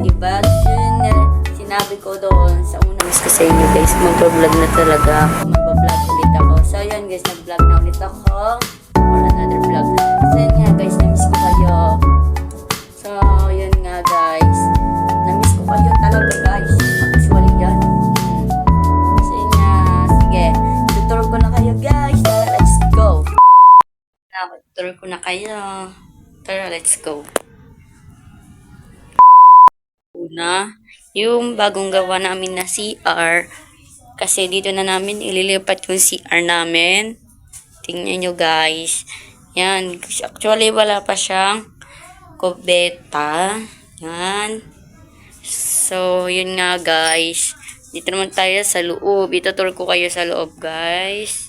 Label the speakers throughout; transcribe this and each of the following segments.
Speaker 1: diba? Yun na sinabi ko doon sa unang guys ko sa inyo guys, mag-vlog na talaga ako, mag-vlog ulit ako. So yun guys, nag-vlog na ulit ako for another vlog. So yun nga guys, na-miss ko kayo. So yun nga guys, na-miss ko kayo talaga guys. Actually yan. So yun nga, sige, tutur ko na kayo guys. Tara, let's go. Tutur ko na kayo. Tara, let's go. Una, yung bagong gawa namin na CR, kasi dito na namin ililipat yung CR namin. Tingnan nyo guys. Yan. Actually, wala pa siyang kubeta. Yan. So, yun nga guys. Dito naman tayo sa loob. Itutur ko kayo sa loob guys.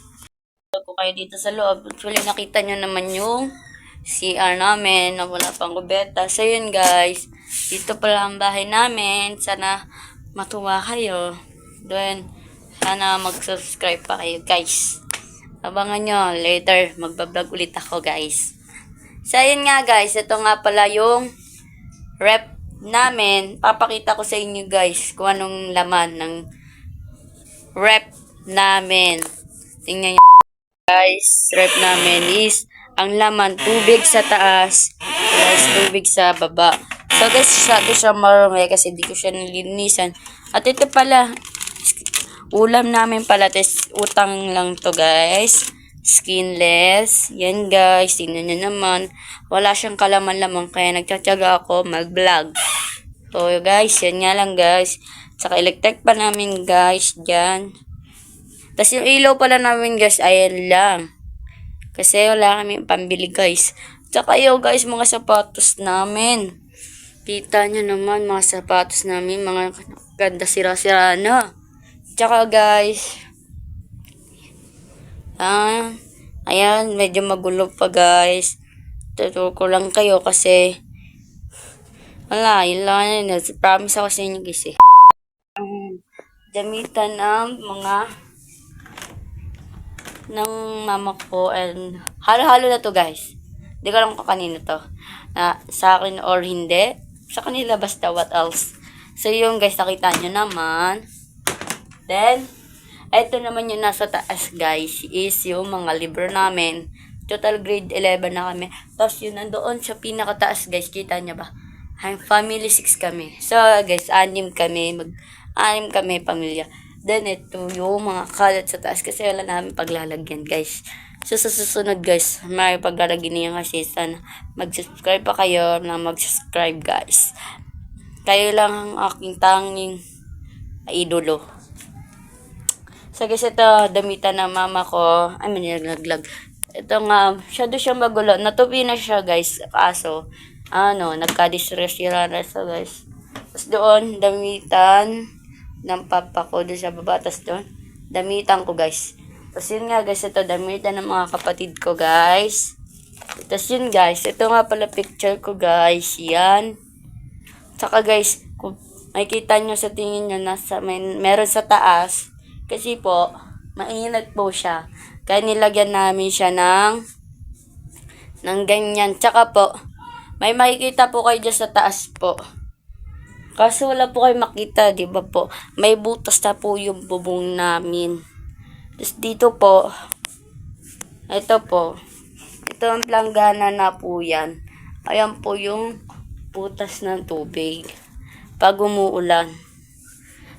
Speaker 1: Itutur ko kayo dito sa loob. Actually, nakita nyo naman yung CR namin na wala pang kubeta. So, yun guys. Dito pala ang bahay namin. Sana matuwa kayo. Then, sana mag-subscribe pa kayo guys. Abangan nyo. Later, magbablog ulit ako guys. So, yun nga guys. Ito nga pala yung rep namin. Papakita ko sa inyo guys kung anong laman ng rep namin. Tingnan nyo guys. Rep namin is ang laman, tubig sa taas, guys, tubig sa baba. So guys, sabi siya marumi kasi di ko siya nilinisan. At ito pala, ulam namin pala, utang lang to guys. Skinless. Yan guys, tingnan nyo naman. Wala siyang kalaman-lamang kaya nagtsatsaga ako mag-vlog. So guys, yan nga lang guys. Saka electric pa namin guys, dyan. Tapos yung ilaw pala namin guys, ayan lang. Kasi wala kami pambili guys. Tsaka yo guys, mga sapatos namin. Kita nyo naman mga sapatos namin. Mga ganda sira-sira na. Tsaka guys. Ayan, medyo magulo pa guys. Tutur ko lang kayo kasi wala, yun lang. Promise ako sa inyo guys eh. Damitan ng mga ng mama ko and halo-halo na to guys. Hindi ko alam kung kanino to. Na sa akin or hindi. Sa kanila basta what else. So yung guys, nakita nyo naman. Then, ito naman yung nasa taas guys is yung mga libro namin. Total grade 11 na kami. Tapos yun nandoon sa pinakataas guys. Kita nyo ba? Family 6 kami. So guys, 6 kami. Mag-6 kami pamilya. Then, ito yung mga kalat sa taas kasi wala namin paglalagyan, guys. So, sa susunod, guys, may paglalagyan niya kasi sana mag-subscribe pa kayo na mag-subscribe, guys. Kayo lang ang aking tanging idolo. So, guys, ito, damitan ng mama ko. Ay, manilaglag. Ito nga, siya magulo. Natupi na siya, guys. Kaso, nagka-distress na siya, guys. Tapos doon, damitan ng papa ko doon sa baba. Tapos doon, damitan ko guys. Tapos yun nga guys, ito damitan ng mga kapatid ko guys. Tapos yun guys, ito nga pala picture ko guys. Yan. Tsaka guys, kung makikita nyo sa tingin nyo, meron sa taas. Kasi po, mainit po siya. Kaya nilagyan namin siya ng ganyan. Tsaka po, may makikita po kayo dyan sa taas po. Kaso wala po kayo makita, di ba po? May butas na po yung bubong namin. Tapos dito po, ito po. Ito ang planggana na po yan. Ayan po yung butas ng tubig. Pag umuulan.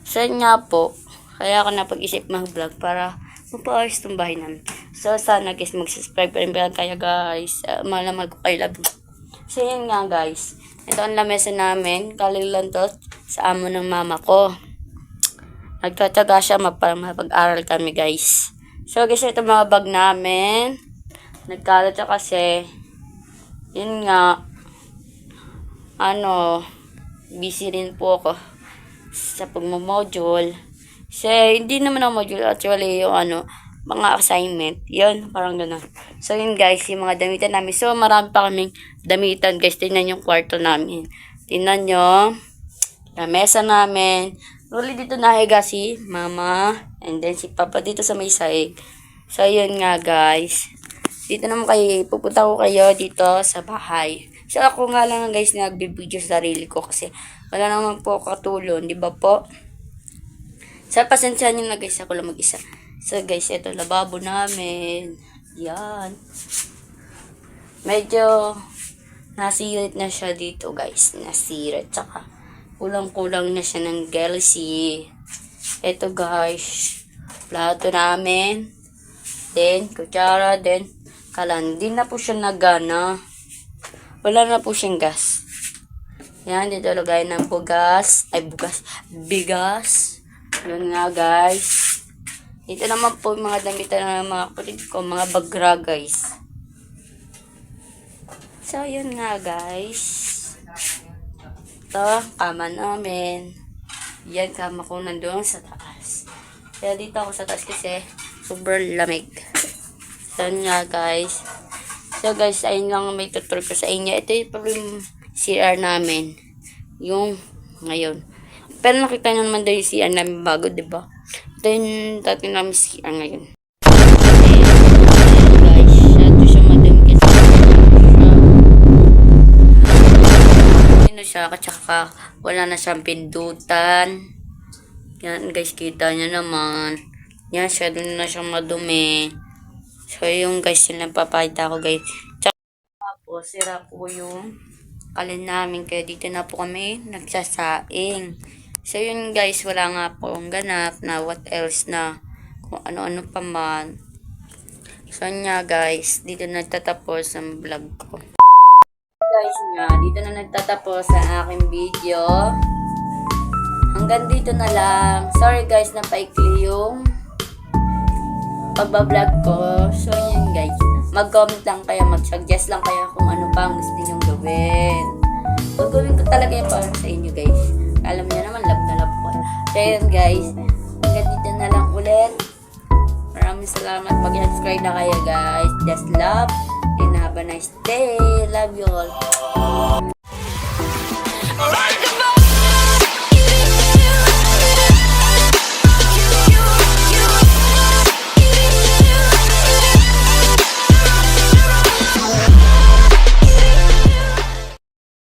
Speaker 1: So nga po, kaya ako napag-isip mag-vlog para mapaayos itong bahay namin. So sana guys, mag-subscribe pa rin kayo guys. Malamag ko kayo love. So yun nga guys. Ito ang lamesa namin. Kalilan to sa amo ng mama ko. Nagtatsaga siya mapag-aral kami guys. So guys, ito mga bag namin. Nagkalat siya kasi yun nga busy rin po ako sa pagmamodule. Kasi hindi naman ang module. Actually yung mga assignment. Yun, parang gano'n. So, yun guys, yung mga damitan namin. So, marami pa kaming damitan guys. Tingnan yung kwarto namin. Tingnan nyo. Yung mesa namin. Really dito nahiga si mama. And then si papa dito sa may sahig. So, yun nga guys. Dito naman kayo, pupunta ko kayo dito sa bahay. So ako nga lang guys nagbibideo sa sarili ko kasi wala naman po katulong, di ba po? So pasensyahan nyo na guys, ako lang mag-isa. So guys, ito lababo namin. Yan. Medyo nasirit na siya dito guys. Nasirit. Tsaka kulang-kulang na siya ng gelsi. Ito guys. Plato namin. Then, kutsara. Then, kalan. Di na po siya nagana. Wala na po siyang gas. Yan. Dito lagay ng bugas. Ay, bugas. Bigas. Yun nga guys. Ito naman po yung mga damitan ng mga kulit ko. Mga bagra guys. So, yun nga guys. Ito, kama namin. Yan, kama ko nandun sa taas. Kaya dito ako sa taas kasi sobrang lamig. So, yun nga guys. So guys, ayun lang may tutur ko sa inyo. Ito yung CR namin. Yung ngayon. Pero nakita nyo naman daw yung CR namin bago, diba? Ito yung dati namin CR ngayon. Siya at saka wala na siyang pindutan. Yan guys, kita nyo naman. Yan siya, doon na siyang madumi. So yung guys, yun lang papakita ko guys. Tsaka po, sira po yung kalin namin. Kaya dito na po kami nagsasaing. So yun guys, wala nga po ang ganap na what else na kung ano-ano pa man. So nga guys, dito nagtatapos ang vlog ko. Guys nga, dito na nagtatapos ang aking video. Hanggang dito na lang. Sorry guys, napaikli yung pagbablog ko. So yun guys, mag-comment lang kayo, mag-suggest lang kayo kung ano pa ang gusto ninyong gawin. Gagawin ko talaga yung para sa inyo guys. Alam niyo naman, love na love ko. So yun guys, hanggang dito na lang ulit. Maraming salamat. Mag-subscribe na kayo guys. Just love and have a nice day. Love you all.